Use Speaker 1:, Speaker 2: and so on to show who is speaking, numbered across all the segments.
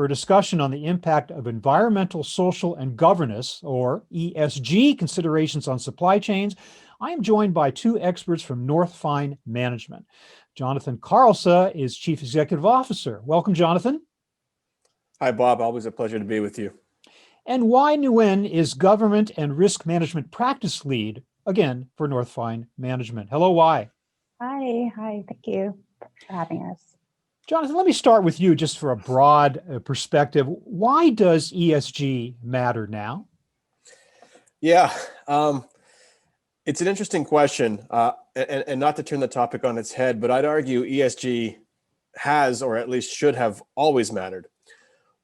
Speaker 1: a discussion on the impact of environmental, social, and governance, or ESG, considerations on supply chains. I am joined by two experts from NorthFind Management. Jonathon Karelse is Chief Executive Officer. Welcome, Jonathon.
Speaker 2: Hi, Bob. Always a pleasure to be with you.
Speaker 1: And Nguyen is Government and Risk Management Practice Lead, again, for NorthFind Management. Hello, Y.
Speaker 3: Hi. Thank you for having us.
Speaker 1: Jonathon, let me start with you just for a broad perspective. Why does ESG matter now?
Speaker 2: Yeah, it's an interesting question, and not to turn the topic on its head, but I'd argue ESG has, or at least should have, always mattered.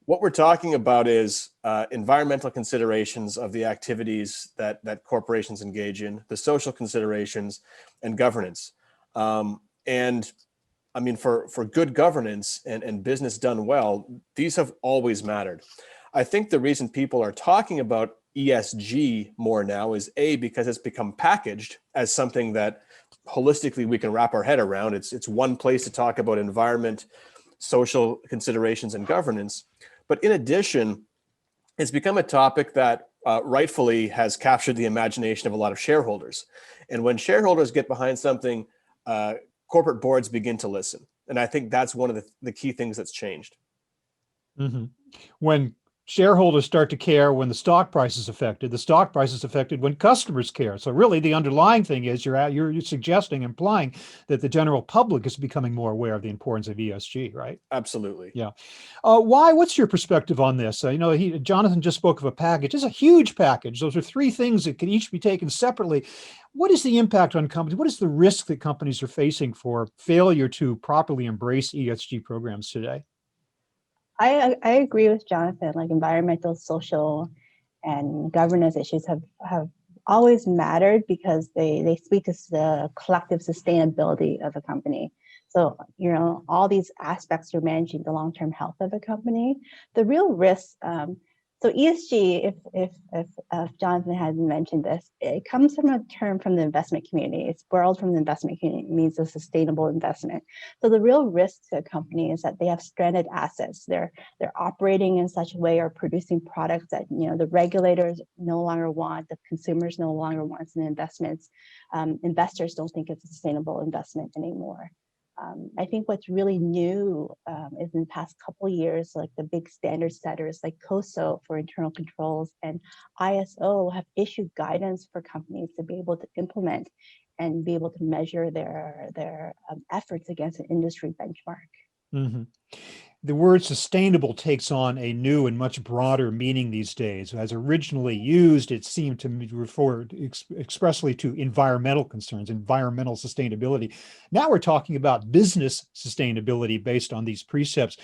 Speaker 2: What we're talking about is environmental considerations of the activities that corporations engage in, the social considerations, and governance. And I mean, for good governance and business done well, these have always mattered. I think the reason people are talking about ESG more now is because it's become packaged as something that holistically we can wrap our head around. It's one place to talk about environment, social considerations, and governance. But in addition, it's become a topic that rightfully has captured the imagination of a lot of shareholders. And when shareholders get behind something, corporate boards begin to listen. And I think that's one of the key things that's changed.
Speaker 1: Mm-hmm. When shareholders start to care, when the stock price is affected, the stock price is affected when customers care. So really the underlying thing is you're suggesting, implying that the general public is becoming more aware of the importance of ESG, right?
Speaker 2: Absolutely.
Speaker 1: Yeah. What's your perspective on this? Jonathon just spoke of a package. It's a huge package. Those are three things that can each be taken separately. What is the impact on companies? What is the risk that companies are facing for failure to properly embrace ESG programs today?
Speaker 3: I agree with Jonathon. Like environmental, social, and governance issues have always mattered because they speak to the collective sustainability of a company. So, all these aspects are managing the long-term health of a company. The real risk, so ESG, if Jonathon hadn't mentioned this, it comes from a term from the investment community. It's borrowed from the investment community. It means a sustainable investment. So the real risk to a company is that they have stranded assets. They're operating in such a way or producing products that the regulators no longer want, the consumers no longer want, and the investors don't think it's a sustainable investment anymore. I think what's really new is in the past couple of years, like the big standard setters like COSO for internal controls and ISO have issued guidance for companies to be able to implement and be able to measure their efforts against an industry benchmark. Mm-hmm.
Speaker 1: The word sustainable takes on a new and much broader meaning these days. As originally used, it seemed to refer expressly to environmental concerns, environmental sustainability. Now we're talking about business sustainability based on these precepts.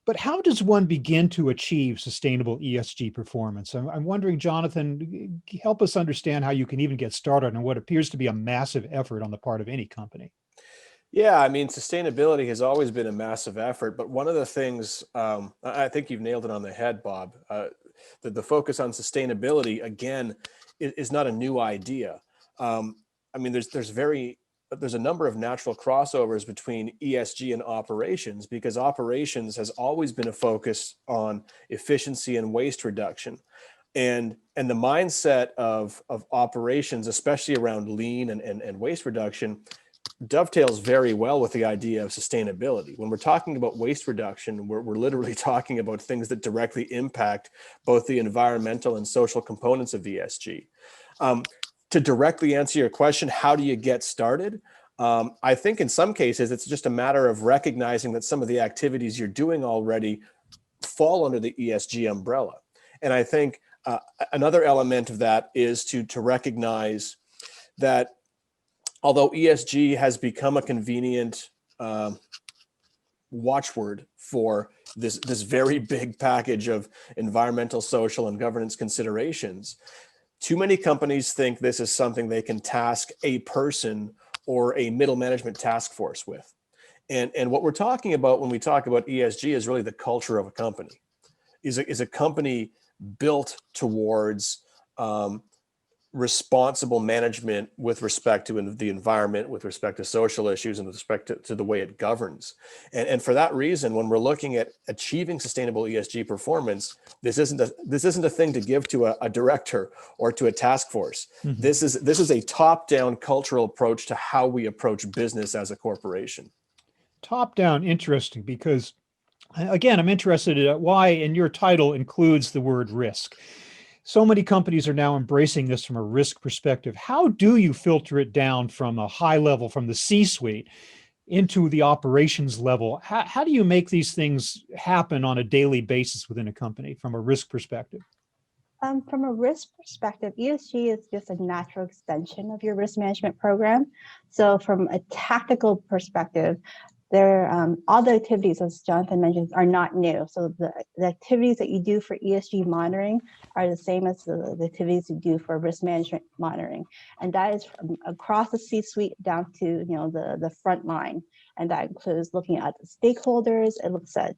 Speaker 1: But how does one begin to achieve sustainable ESG performance? I'm wondering, Jonathon, help us understand how you can even get started on what appears to be a massive effort on the part of any company.
Speaker 2: Yeah, I mean, sustainability has always been a massive effort, but one of the things, I think you've nailed it on the head, Bob, the focus on sustainability, again, is not a new idea. I mean, there's a number of natural crossovers between ESG and operations, because operations has always been a focus on efficiency and waste reduction. And the mindset of operations, especially around lean and waste reduction, dovetails very well with the idea of sustainability. When we're talking about waste reduction, we're literally talking about things that directly impact both the environmental and social components of ESG. To directly answer your question, how do you get started? I think in some cases, it's just a matter of recognizing that some of the activities you're doing already fall under the ESG umbrella. And I think another element of that is to recognize that although ESG has become a convenient watchword for this very big package of environmental, social, and governance considerations, too many companies think this is something they can task a person or a middle management task force with. And what we're talking about when we talk about ESG is really the culture of a company. Is a company built towards responsible management with respect to the environment, with respect to social issues, and with respect to the way it governs. And for that reason, when we're looking at achieving sustainable ESG performance, this isn't a thing to give to a director or to a task force.
Speaker 1: Mhm.
Speaker 2: This is a top-down cultural approach to how we approach business as a corporation.
Speaker 1: Top down, interesting, because again, I'm interested in why in your title includes the word risk. So many companies are now embracing this from a risk perspective. How do you filter it down from a high level, from the C-suite into the operations level? How do you make these things happen on a daily basis within a company from a risk perspective?
Speaker 3: From a risk perspective, ESG is just a natural extension of your risk management program. So from a tactical perspective, all the activities, as Jonathon mentioned, are not new. So the activities that you do for ESG monitoring are the same as the activities you do for risk management monitoring. And that is from across the C-suite down to the front line. And that includes looking at the stakeholders. It looks at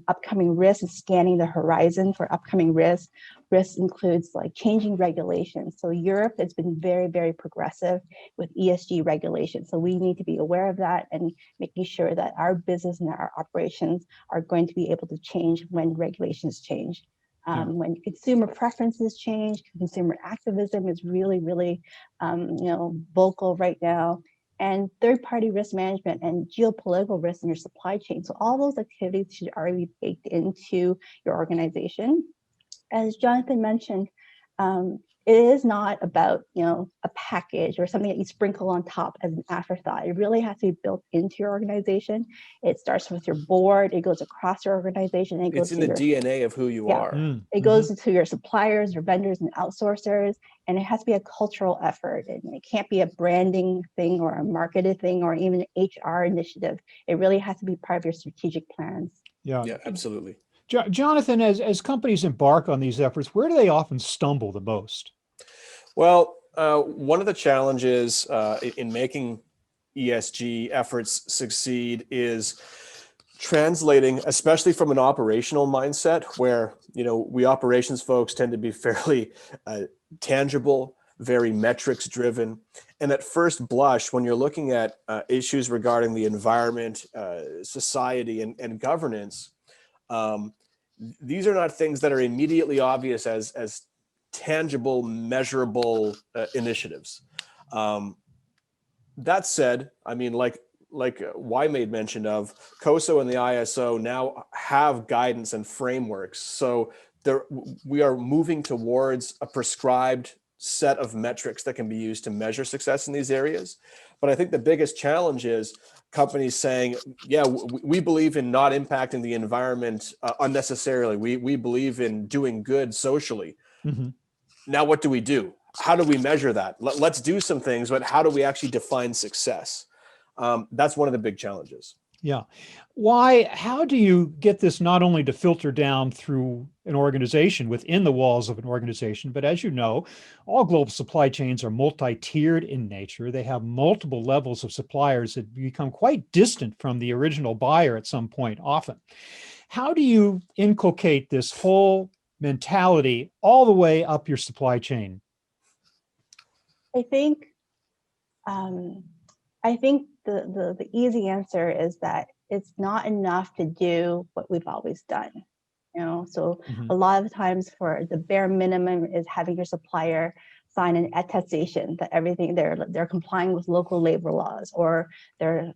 Speaker 3: upcoming risks and scanning the horizon for upcoming risks. Risk includes like changing regulations. So Europe has been very, very progressive with ESG regulations. So we need to be aware of that and making sure that our business and our operations are going to be able to change when regulations change. When consumer preferences change, consumer activism is really, really vocal right now. And third-party risk management and geopolitical risk in your supply chain. So all those activities should already be baked into your organization. As Jonathon mentioned, it is not about a package or something that you sprinkle on top as an afterthought. It really has to be built into your organization. It starts with your board. It goes across your organization. And
Speaker 2: It's in the DNA of who you are.
Speaker 3: It goes to your suppliers, your vendors, and outsourcers, and it has to be a cultural effort. And it can't be a branding thing or a marketed thing or even an HR initiative. It really has to be part of your strategic plans.
Speaker 1: Yeah,
Speaker 2: Absolutely.
Speaker 1: Jonathon, as companies embark on these efforts, where do they often stumble the most?
Speaker 2: Well, one of the challenges in making ESG efforts succeed is translating, especially from an operational mindset, where we operations folks tend to be fairly tangible, very metrics driven, and at first blush, when you're looking at issues regarding the environment, society, and governance, these are not things that are immediately obvious as tangible, measurable initiatives. That said, I mean, like Y made mention of, COSO and the ISO now have guidance and frameworks. So we are moving towards a prescribed set of metrics that can be used to measure success in these areas. But I think the biggest challenge is companies saying, yeah, we believe in not impacting the environment unnecessarily. We believe in doing good socially.
Speaker 1: Mm-hmm.
Speaker 2: Now, what do? How do we measure that? Let's do some things, but how do we actually define success? That's one of the big challenges.
Speaker 1: Yeah. How do you get this not only to filter down through an organization within the walls of an organization, but as you know, all global supply chains are multi-tiered in nature. They have multiple levels of suppliers that become quite distant from the original buyer at some point, often. How do you inculcate this whole mentality all the way up your supply chain?
Speaker 3: I think the easy answer is that it's not enough to do what we've always done. So a lot of times for the bare minimum is having your supplier sign an attestation that everything they're complying with local labor laws, or they're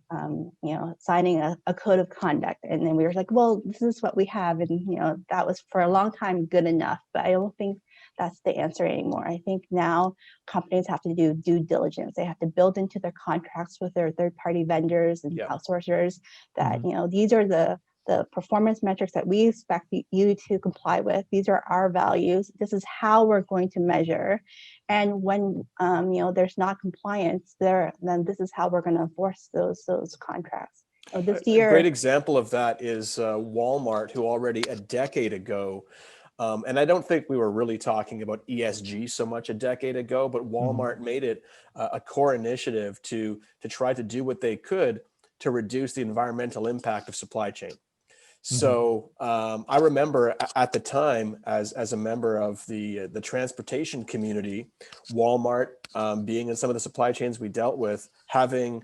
Speaker 3: signing a code of conduct. And then we were like, well, this is what we have, and that was for a long time good enough. But I don't think that's the answer anymore. I think now companies have to do due diligence. They have to build into their contracts with their third-party vendors and outsourcers that these are the performance metrics that we expect you to comply with. These are our values. This is how we're going to measure. And when there's not compliance there, then this is how we're going to enforce those contracts. This year,
Speaker 2: a great example of that is Walmart, who already a decade ago, and I don't think we were really talking about ESG so much a decade ago, but Walmart made it a core initiative to try to do what they could to reduce the environmental impact of supply chain. So I remember at the time, as a member of the transportation community, Walmart being in some of the supply chains we dealt with, having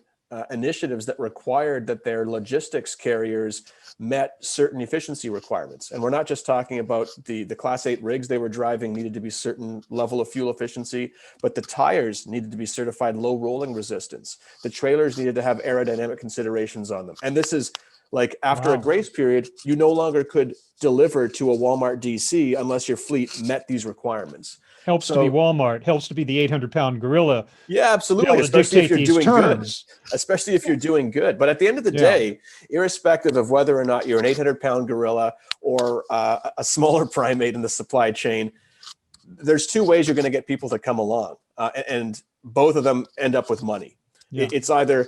Speaker 2: initiatives that required that their logistics carriers met certain efficiency requirements. And we're not just talking about the Class 8 rigs they were driving needed to be certain level of fuel efficiency, but the tires needed to be certified low rolling resistance. The trailers needed to have aerodynamic considerations on them. And this is like after a grace period, you no longer could deliver to a Walmart DC unless your fleet met these requirements.
Speaker 1: Helps to be Walmart, helps to be the 800-pound gorilla.
Speaker 2: Yeah, absolutely.
Speaker 1: To
Speaker 2: especially if
Speaker 1: dictate
Speaker 2: you're
Speaker 1: these
Speaker 2: doing
Speaker 1: terms.
Speaker 2: good. Especially if you're doing good. But at the end of the day, irrespective of whether or not you're an 800-pound gorilla or a smaller primate in the supply chain, there's two ways you're going to get people to come along. And both of them end up with money. It's either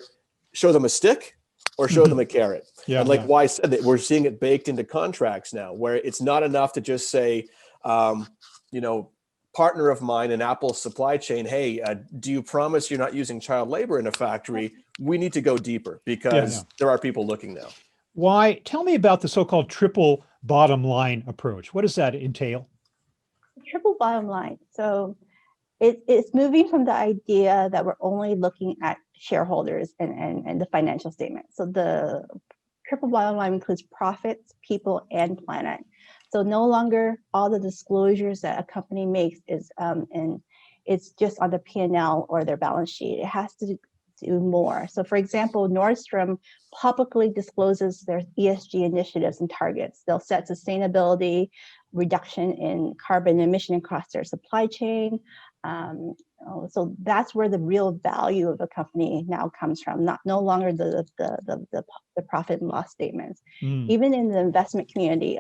Speaker 2: show them a stick or show them a carrot. And like Y said, that we're seeing it baked into contracts now, where it's not enough to just say, partner of mine in Apple's supply chain, hey, do you promise you're not using child labor in a factory? We need to go deeper because there are people looking now.
Speaker 1: Why? Tell me about the so-called triple bottom line approach. What does that entail?
Speaker 3: Triple bottom line. So it's moving from the idea that we're only looking at shareholders and the financial statement. So the triple bottom line includes profits, people, and planet. So no longer all the disclosures that a company makes is and it's just on the P&L or their balance sheet. It has to do more. So for example, Nordstrom publicly discloses their ESG initiatives and targets. They'll set sustainability, reduction in carbon emission across their supply chain. So that's where the real value of a company now comes from, no longer the profit and loss statements. Even in the investment community,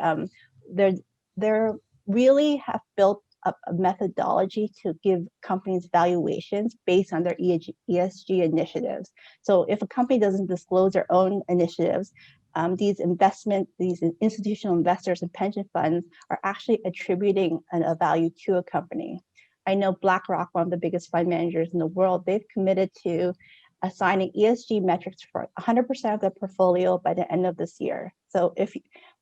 Speaker 3: they're really have built up a methodology to give companies valuations based on their ESG initiatives. So if a company doesn't disclose their own initiatives, these institutional investors and pension funds are actually attributing a value to a company. I know BlackRock, one of the biggest fund managers in the world, they've committed to assigning ESG metrics for 100% of their portfolio by the end of this year. So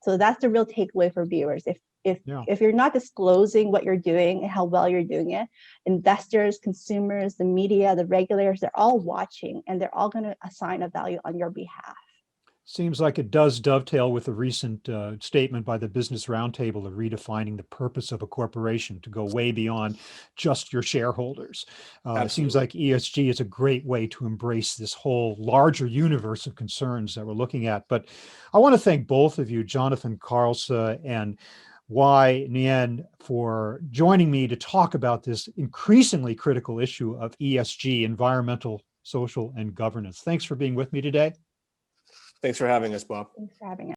Speaker 3: that's the real takeaway for viewers. If you're not disclosing what you're doing and how well you're doing it, investors, consumers, the media, the regulators, they're all watching and they're all going to assign a value on your behalf.
Speaker 1: Seems like it does dovetail with the recent statement by the Business Roundtable of redefining the purpose of a corporation to go way beyond just your shareholders. It seems like ESG is a great way to embrace this whole larger universe of concerns that we're looking at. But I want to thank both of you, Jonathon Karelse and Nguyen, for joining me to talk about this increasingly critical issue of ESG, environmental, social, and governance. Thanks for being with me today.
Speaker 2: Thanks for having us, Bob.
Speaker 3: Thanks for having us.